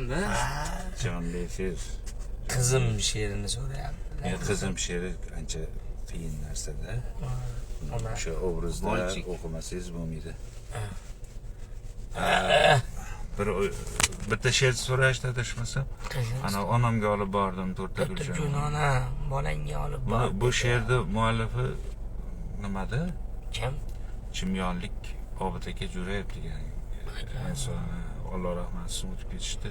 so'rayapman-da. Jonli efir. Qizim she'rini so'rayapti. Men qizim she'ri ancha qiyin narsa-da. O'sha obrazda o'qimasangiz bo'lmaydi. Bitta she'r so'rashdi adashmasam. Ana onamga olib bordim to'rtta gulchani. Gulchani bolangga olib bordim. Bu she'rni muallifi nimada? Kim? Chimyonlik Obid aka Jo'rayev degan inson. Alloh rahmatsin o'tib ketishdi.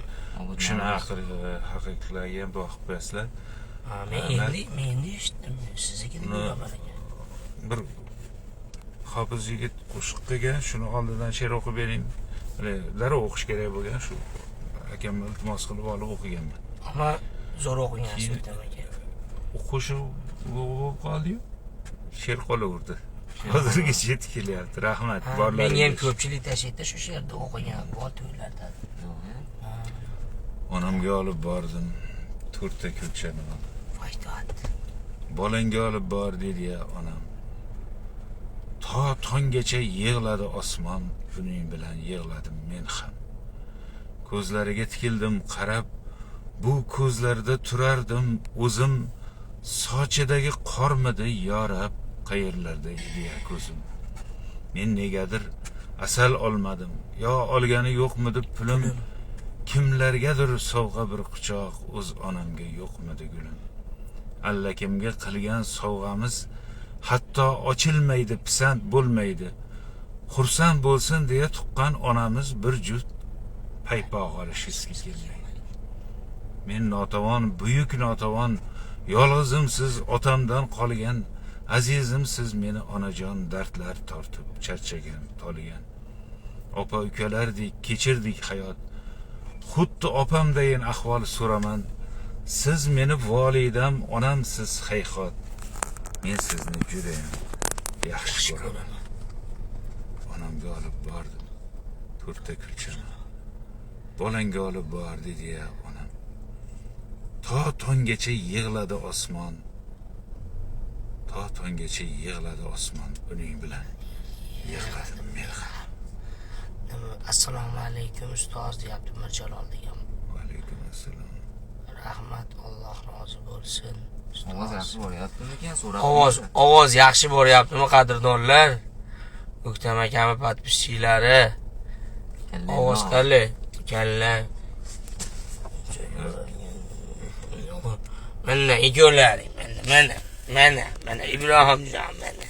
Shuni haqiqatlarga ham duo qilib qo'yasizlar. Men endi eshitdim. Sizga nima bir Hofiz yigit qo'shiq qilgan, shuni oldidan she'r o'qib bering. Darrov o'qish kerak bo'lgan shu. Akam iltimos qilib olib o'qiganman. Ammo zo'r o'qigansiz aka. O'qishi bo'lib qoldi-yu. She'r qolaverdi. Hozirgacha yetib kelyapti. Rahmat borlar. Men ham ko'pchilik tashaydi shu she'rni o'qigan bor to'ylarda. Onamga olib bordim to'rtta kulchani. Vaydat. Bolangga olib bor dedi-ya onam. To tonggacha yig'ladi osmon, buning bilan yig'ladim men ham. Ko'zlariga tikildim qarab, bu ko'zlarda turardim o'zim, sochidagi qormidi yorab, qayerlarda edi-ya ko'zim. Men negadir asal olmadim, yo olgani yo'qmidi pulim, kimlargadir sovg'a bir quchoq, o'z onamga yo'qmidi gulim. Allakimga qilgan sovg'amiz hatto ochilmaydi, pisand bo'lmaydi. Xursand bo'lsin deya tuqqan onamiz bir juft paypoq olishizga kelmaydi. Men notavon, buyuk notavon, yolg'izimsiz otamdan qolgan, azizimsiz meni onajon dardlar tortib charchagan, toligan. Opa ukalardek kechirdik hayot. Xuddi opamdayin ahvol so'raman. Siz meni volidam, onamsiz hayhot. Men sizni juda yaxshi ko'raman. Onamga olib bordim to'rtta kulchani. Bolangga olib bor dedi-ya onam. To tonggacha yig'ladi osmon. To tonggacha yig'ladi osmon, uning bilan yig'ladim men ham. Assalomu alaykum ustoz deyapti Mirjalol degan. Va alaykum assalom. Rahmat, Alloh rozi bo'lsin. Ovoz yaxshi bo'lyaptimi ekan? So'rab. Ovoz yaxshi bo'lyaptimi qadrdonlar? O'ktam akami podpischilari. Ovoz qalay? Kalla. Mana ikkovlari, mana Ibrohimjon mana.